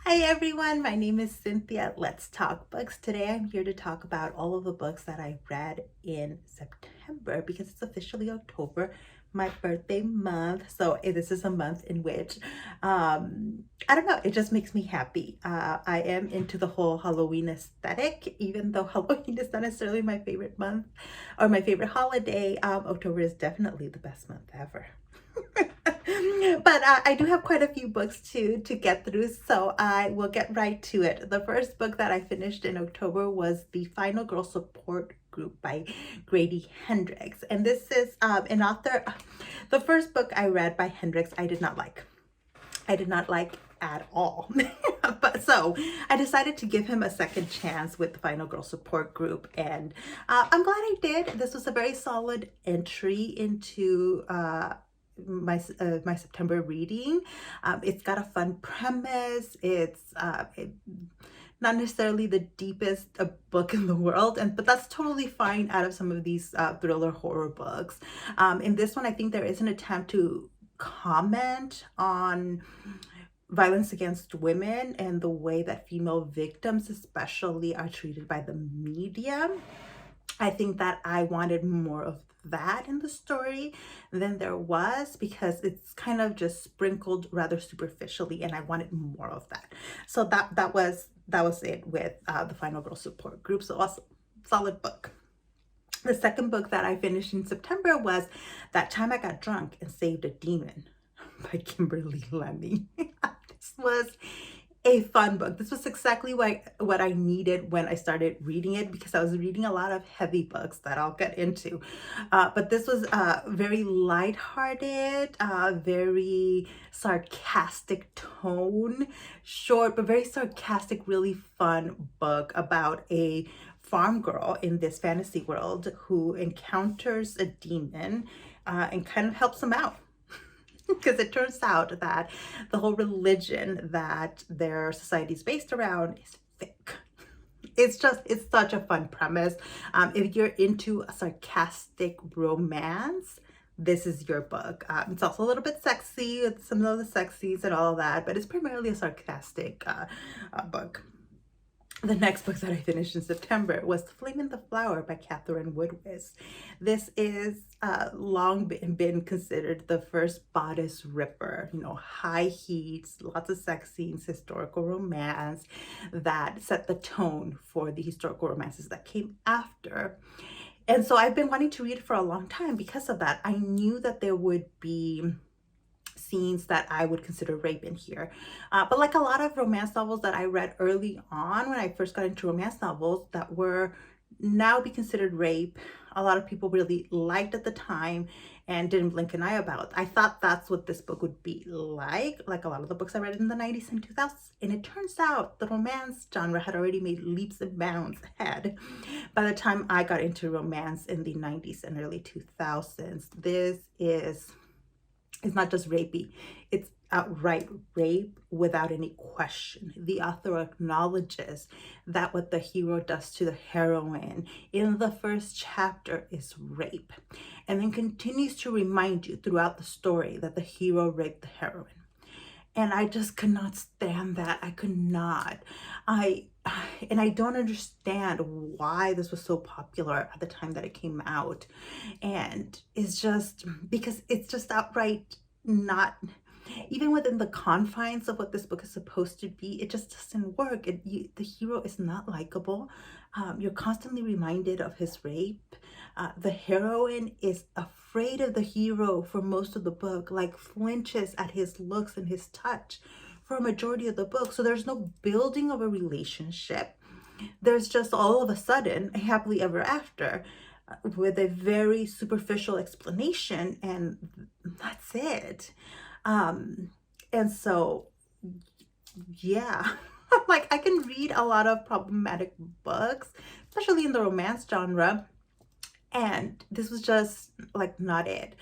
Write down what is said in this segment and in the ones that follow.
Hi everyone, my name is Cynthia. Let's talk books. Today I'm here to talk about all of the books that I read in September because it's officially October, my birthday month. So this is a month in which, I don't know, it just makes me happy. I am into the whole Halloween aesthetic, even though Halloween is not necessarily my favorite month or my favorite holiday. October is definitely the best month ever. But I do have quite a few books to get through, so I will get right to it. The first book that I finished in October was The Final Girl Support Group by Grady Hendrix. And this is an author. The first book I read by Hendrix, I did not like. I did not like at all. But so I decided to give him a second chance with the Final Girl Support Group, and I'm glad I did. This was a very solid entry into my September reading. It's got a fun premise. It's not necessarily the deepest book in the world, but that's totally fine out of some of these thriller horror books. In this one, I think there is an attempt to comment on violence against women and the way that female victims especially are treated by the media. I think that I wanted more of that in the story than there was, because it's kind of just sprinkled rather superficially, and I wanted more of that. So that was it with the Final Girl Support Group. So also solid book. The second book that I finished in September was That Time I Got Drunk and Saved a Demon by Kimberly Lemming. This was a fun book. This was exactly what I needed when I started reading it, because I was reading a lot of heavy books that I'll get into. But this was very lighthearted, very sarcastic tone, short but very sarcastic, really fun book about a farm girl in this fantasy world who encounters a demon and kind of helps him out. Because it turns out that the whole religion that their society is based around is fake. It's such a fun premise. If you're into a sarcastic romance, this is your book. It's also a little bit sexy with some of the sex scenes and all of that, but it's primarily a sarcastic book. The next book that I finished in September was Flamin' the Flower by Woodwiss. This is long been considered the first bodice ripper. You know, high heats, lots of sex scenes, historical romance that set the tone for the historical romances that came after. And so I've been wanting to read it for a long time because of that. I knew that there would be scenes that I would consider rape in here. But like a lot of romance novels that I read early on when I first got into romance novels that were now be considered rape, a lot of people really liked at the time and didn't blink an eye about. I thought that's what this book would be like a lot of the books I read in the 90s and 2000s. And it turns out the romance genre had already made leaps and bounds ahead by the time I got into romance in the 90s and early 2000s. This is it's not just rapey, it's outright rape without any question. The author acknowledges that what the hero does to the heroine in the first chapter is rape, and then continues to remind you throughout the story that the hero raped the heroine. And I just could not stand that. I could not. And I don't understand why this was so popular at the time that it came out. And it's just because it's just outright not, even within the confines of what this book is supposed to be, it just doesn't work. The hero is not likable. You're constantly reminded of his rape. The heroine is afraid of the hero for most of the book, like flinches at his looks and his touch for a majority of the book. So there's no building of a relationship. There's just all of a sudden a happily ever after with a very superficial explanation, and that's it. And so, yeah. Like, I can read a lot of problematic books, especially in the romance genre, And this was just like not it.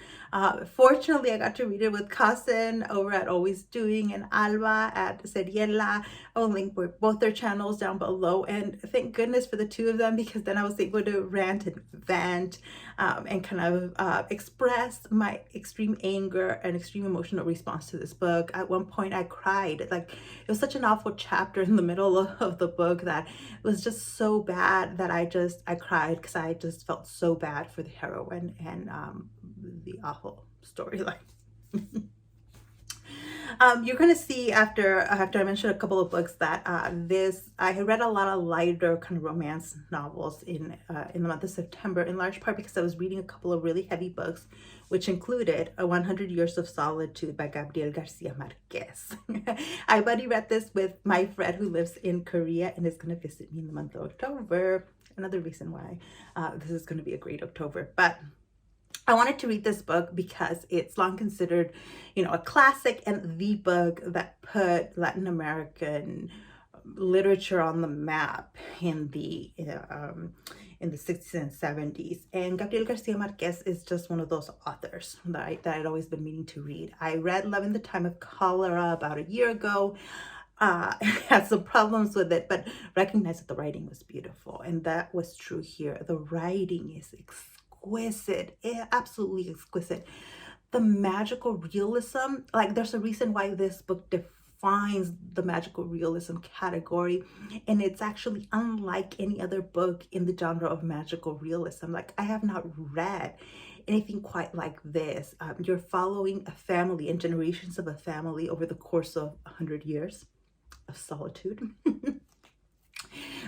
Fortunately, I got to read it with cousin over at Always Doing and Alba at Seriela. I will link both their channels down below. And thank goodness for the two of them, because then I was able to rant and vent and kind of express my extreme anger and extreme emotional response to this book. At one point, I cried. Like, it was such an awful chapter in the middle of the book that it was just so bad that I cried, because I just felt so bad for the heroine and the awful storyline. You're gonna see after I mentioned a couple of books that I had read a lot of lighter kind of romance novels in the month of September, in large part because I was reading a couple of really heavy books, which included 100 Years of Solitude by Gabriel Garcia Marquez. I've already read this with my friend who lives in Korea and is gonna visit me in the month of October. Another reason why this is gonna be a great October. But I wanted to read this book because it's long considered, you know, a classic and the book that put Latin American literature on the map in the 60s and 70s. And Gabriel Garcia Marquez is just one of those authors that I'd always been meaning to read. I read Love in the Time of Cholera about a year ago. Had some problems with it, but recognized that the writing was beautiful, and that was true here. The writing is exquisite, absolutely exquisite. The magical realism, like, there's a reason why this book defines the magical realism category, and it's actually unlike any other book in the genre of magical realism. Like, I have not read anything quite like this. You're following a family and generations of a family over the course of 100 years of solitude.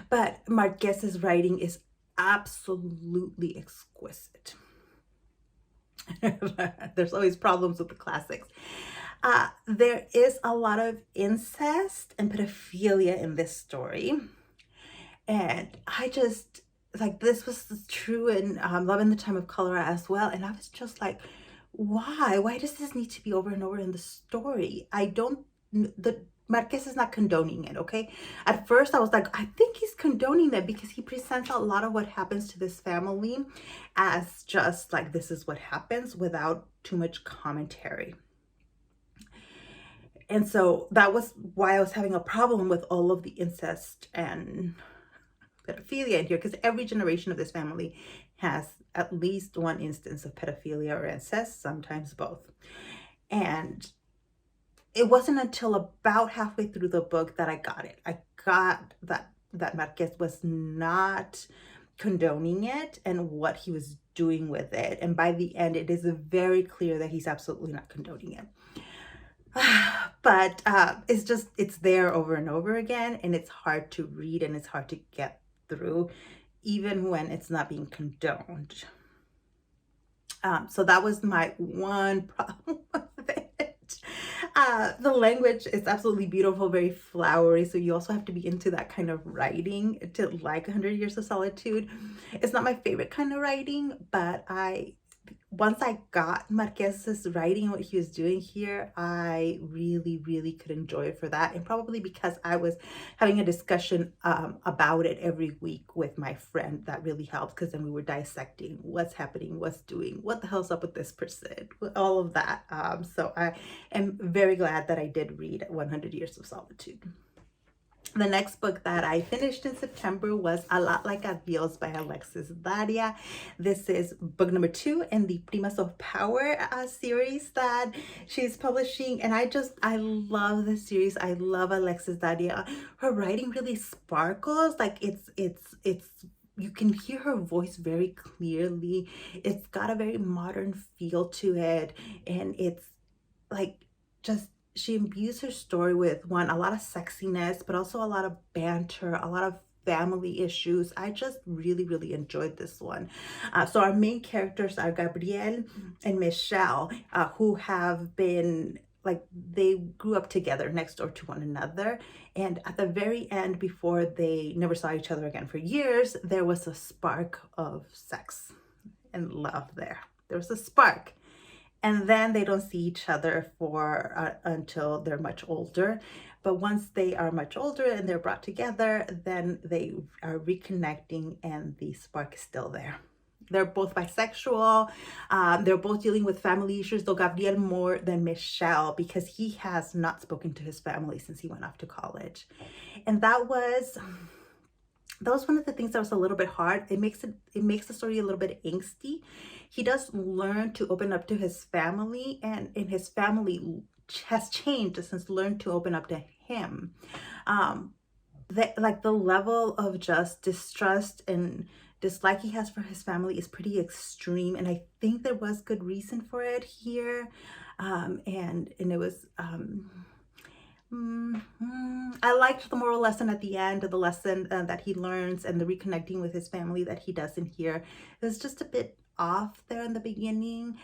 But Marquez's writing is absolutely exquisite. There's always problems with the classics. There is a lot of incest and pedophilia in this story, and I just, like, this was true in Love in the Time of Cholera as well, and I was just like, why does this need to be over and over in the story? Marquez is not condoning it, okay? At first, I was like, I think he's condoning it because he presents a lot of what happens to this family as just like, this is what happens, without too much commentary. And so that was why I was having a problem with all of the incest and pedophilia in here, because every generation of this family has at least one instance of pedophilia or incest, sometimes both. And it wasn't until about halfway through the book that I got it. I got that Marquez was not condoning it and what he was doing with it. And by the end, it is very clear that he's absolutely not condoning it. But it's there over and over again, and it's hard to read and it's hard to get through, even when it's not being condoned. So that was my one problem with it. The language is absolutely beautiful, very flowery. So you also have to be into that kind of writing to like 100 Years of Solitude. It's not my favorite kind of writing, but once I got Marquez's writing and what he was doing here, I really could enjoy it for that. And probably because I was having a discussion about it every week with my friend, that really helped, because then we were dissecting what's happening, what's doing, what the hell's up with this person, all of that. So I am very glad that I did read 100 Years of Solitude. The next book that I finished in September was A Lot Like Adios by Alexis Daria. This is book number 2 in the Primas of Power series that she's publishing. And I love this series. I love Alexis Daria. Her writing really sparkles. Like, it's you can hear her voice very clearly. It's got a very modern feel to it. And it's like, just, she imbues her story with, one, a lot of sexiness, but also a lot of banter, a lot of family issues. I just really enjoyed this one. So our main characters are Gabriel and Michelle, who have been, like, they grew up together next door to one another. And at the very end, before they never saw each other again for years, there was a spark of sex and love there. There was a spark. And then they don't see each other for until they're much older. But once they are much older and they're brought together, then they are reconnecting and the spark is still there. They're both bisexual. They're both dealing with family issues, though Gabriel more than Michelle, because he has not spoken to his family since he went off to college. And that was one of the things that was a little bit hard. It makes the story a little bit angsty. He does learn to open up to his family, and his family has changed since learned to open up to him. The level of just distrust and dislike he has for his family is pretty extreme, and I think there was good reason for it here. And it was I liked the moral lesson at the end of the lesson that he learns, and the reconnecting with his family that he does in here. It was just a bit off there in the beginning.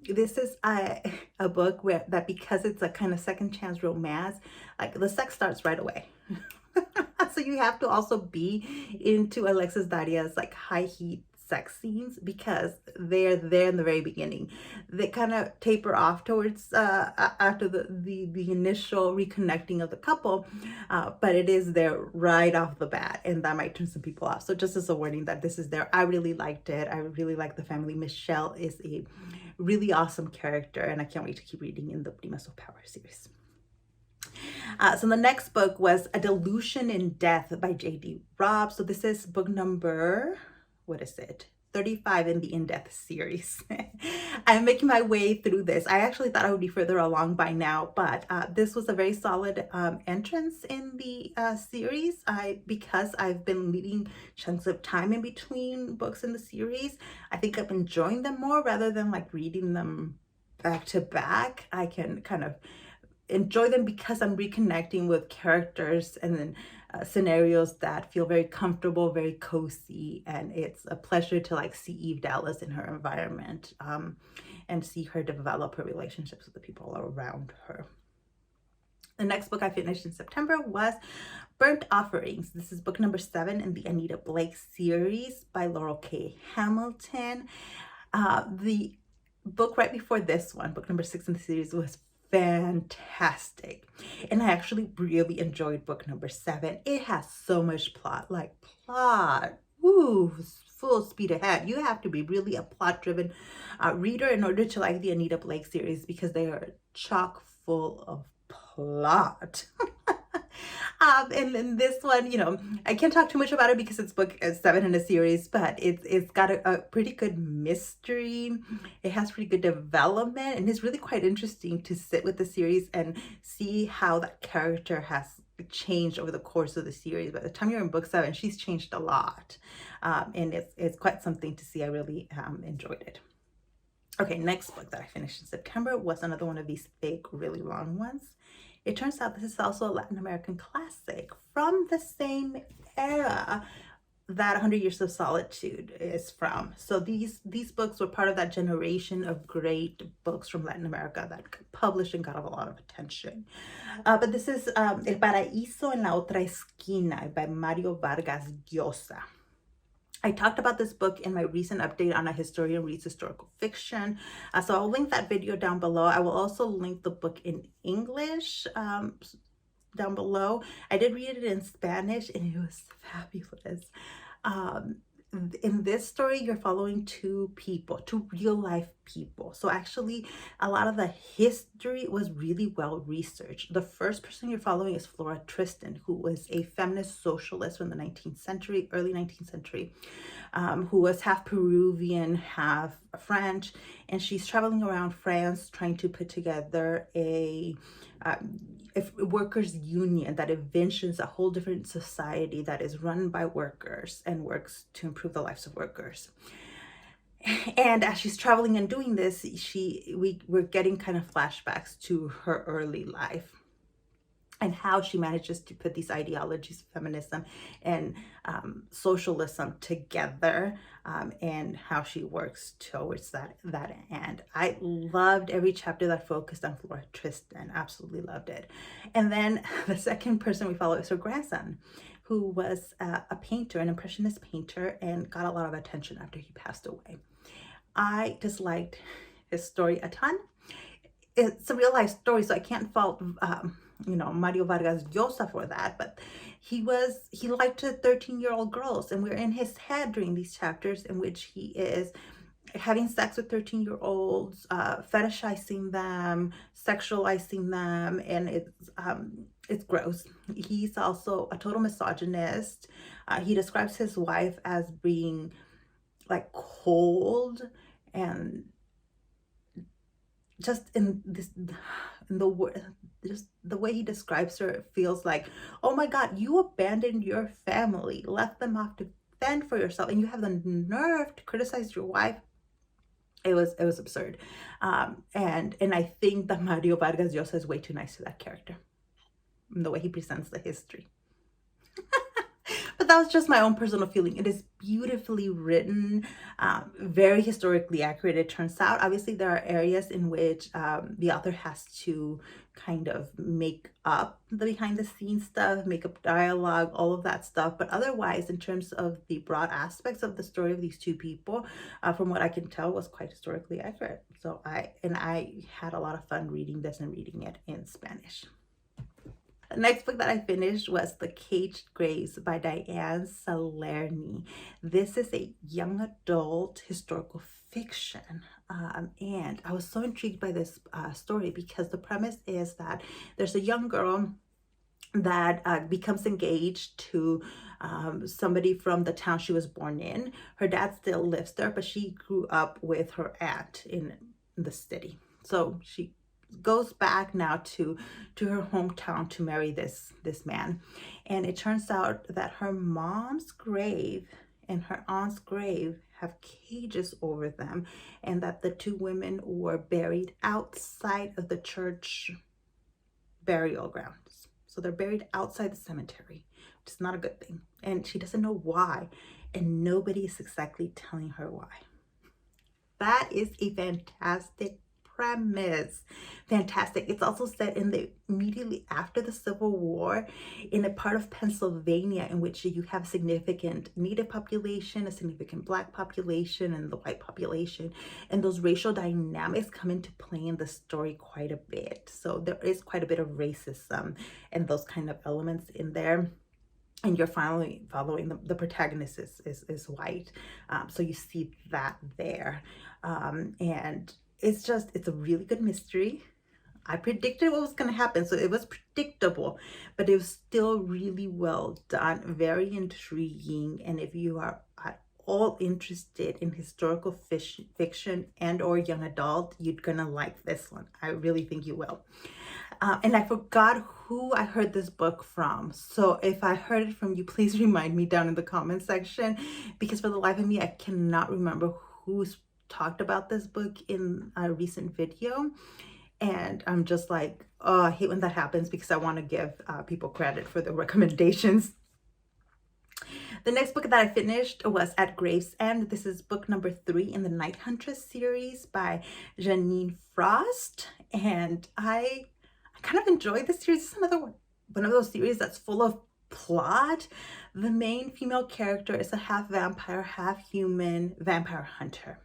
This is a book that because it's a kind of second chance romance, like the sex starts right away. So you have to also be into Alexis Daria's like high heat sex scenes, because they're there in the very beginning. They kind of taper off towards after the initial reconnecting of the couple, but it is there right off the bat, and that might turn some people off. So just as a warning that this is there. I really liked it. I really like the family. Michelle is a really awesome character, and I can't wait to keep reading in the Primas of Power series. So the next book was A Delusion in Death by J.D. Robb. So this is book number, what is it? 35 in the In Death series. I'm making my way through this. I actually thought I would be further along by now, but this was a very solid entrance in the series. Because I've been leaving chunks of time in between books in the series, I think I'm enjoying them more rather than like reading them back to back. I can kind of enjoy them because I'm reconnecting with characters and then scenarios that feel very comfortable, very cozy, and it's a pleasure to like see Eve Dallas in her environment and see her develop her relationships with the people around her. The next book I finished in September was Burnt Offerings. This is book number 7 in the Anita Blake series by Laurell K. Hamilton. The book right before this one, book number 6 in the series, was fantastic, and I actually really enjoyed book number 7. It has so much plot, full speed ahead. You have to be really a plot driven reader in order to like the Anita Blake series, because they are chock full of plot. And then this one, you know, I can't talk too much about it because it's book 7 in a series, but it's got a pretty good mystery. It has pretty good development, and it's really quite interesting to sit with the series and see how that character has changed over the course of the series. By the time you're in book 7, she's changed a lot, and it's quite something to see. I really enjoyed it. Okay, next book that I finished in September was another one of these big, really long ones. It turns out this is also a Latin American classic from the same era that 100 Years of Solitude is from. So these books were part of that generation of great books from Latin America that published and got a lot of attention. But this is El Paraiso en la otra esquina by Mario Vargas Llosa. I talked about this book in my recent update on A Historian Reads Historical Fiction. So I'll link that video down below. I will also link the book in English down below. I did read it in Spanish, and it was fabulous. In this story, you're following two real life people. So actually, a lot of the history was really well researched. The first person you're following is Flora Tristan, who was a feminist socialist from the 19th century, early 19th century, who was half Peruvian, half French, and she's traveling around France trying to put together a workers' union that envisions a whole different society that is run by workers and works to improve the lives of workers. And as she's traveling and doing this, we're getting kind of flashbacks to her early life and how she manages to put these ideologies, feminism and socialism together, and how she works towards that end. I loved every chapter that focused on Flora Tristan. Absolutely loved it. And then the second person we follow is her grandson, who was a painter, an impressionist painter, and got a lot of attention after he passed away. I disliked his story a ton. It's a real life story, so I can't fault you know, Mario Vargas Llosa for that, but he liked 13-year-old girls, and we're in his head during these chapters in which he is having sex with 13-year-olds, fetishizing them, sexualizing them, and it's gross. He's also a total misogynist. He describes his wife as being like cold, and just in the word, just the way he describes her, it feels like, oh my God, you abandoned your family, left them off to fend for yourself, and you have the nerve to criticize your wife. It was absurd. And I think that Mario Vargas Llosa is way too nice to that character, the way he presents the history. But that was just my own personal feeling. It is beautifully written, very historically accurate, it turns out. Obviously, there are areas in which the author has to kind of make up the behind the scenes stuff, make up dialogue, all of that stuff. But otherwise, in terms of the broad aspects of the story of these two people, from what I can tell, was quite historically accurate. So I had a lot of fun reading this and reading it in Spanish. The next book that I finished was The Caged Graves by Dianne Salerni. This is a young adult historical fiction. And I was so intrigued by this story because the premise is that there's a young girl that becomes engaged to somebody from the town she was born in. Her dad still lives there, but she grew up with her aunt in the city. So she goes back now to her hometown to marry this man, and it turns out that her mom's grave and her aunt's grave have cages over them, and that the two women were buried outside of the church burial grounds. So they're buried outside the cemetery, which is not a good thing, and she doesn't know why, and nobody is exactly telling her why. That is a fantastic premise. Fantastic. It's also set in the immediately after the Civil War, in a part of Pennsylvania in which you have a significant Native population, a significant Black population, and the white population, and those racial dynamics come into play in the story quite a bit. So there is quite a bit of racism and those kind of elements in there. And you're finally following the protagonist is white. So you see that there. And it's a really good mystery. I predicted what was going to happen, so it was predictable, but it was still really well done, very intriguing. And if you are at all interested in historical fiction and or young adult, you're gonna like this one. I really think you will. And I forgot who I heard this book from, so if I heard it from you, please remind me down in the comment section, because for the life of me, I cannot remember who's talked about this book in a recent video, and I'm just like, oh, I hate when that happens, because I want to give people credit for the recommendations. The next book that I finished was At Grave's End. This is book number 3 in the Night Huntress series by Jeaniene Frost, and I kind of enjoyed this series. It's another one of those series that's full of plot. The main female character is a half vampire, half human vampire hunter.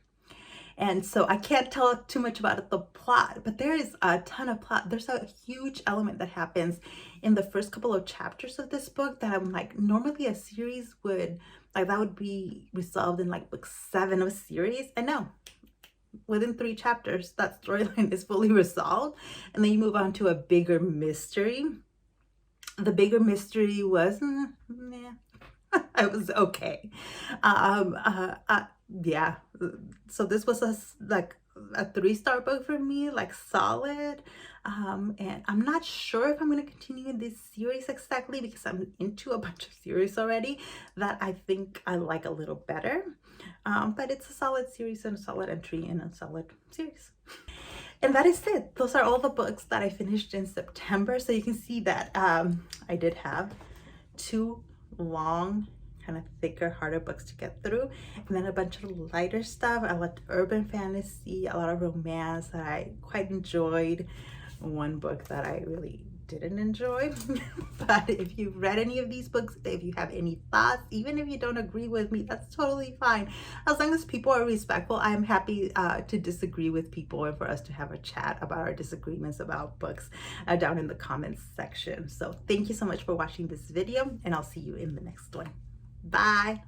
And so I can't tell too much about the plot, but there is a ton of plot. There's a huge element that happens in the first couple of chapters of this book that I'm like, normally a series would, like, that would be resolved in like book 7 of a series. And no, within 3 chapters, that storyline is fully resolved. And then you move on to a bigger mystery. The bigger mystery was, it was okay. Yeah, so this was a 3-star book for me, like solid. And I'm not sure if I'm going to continue this series exactly, because I'm into a bunch of series already that I think I like a little better. But it's a solid series and a solid entry in a solid series. And that is it. Those are all the books that I finished in September. So you can see that I did have 2 long, kind of thicker, harder books to get through, and then a bunch of lighter stuff. I liked urban fantasy, a lot of romance that I quite enjoyed, one book that I really didn't enjoy. But if you've read any of these books, if you have any thoughts, even if you don't agree with me, that's totally fine. As long as people are respectful, I'm happy to disagree with people and for us to have a chat about our disagreements about books down in the comments section. So thank you so much for watching this video, and I'll see you in the next one. Bye.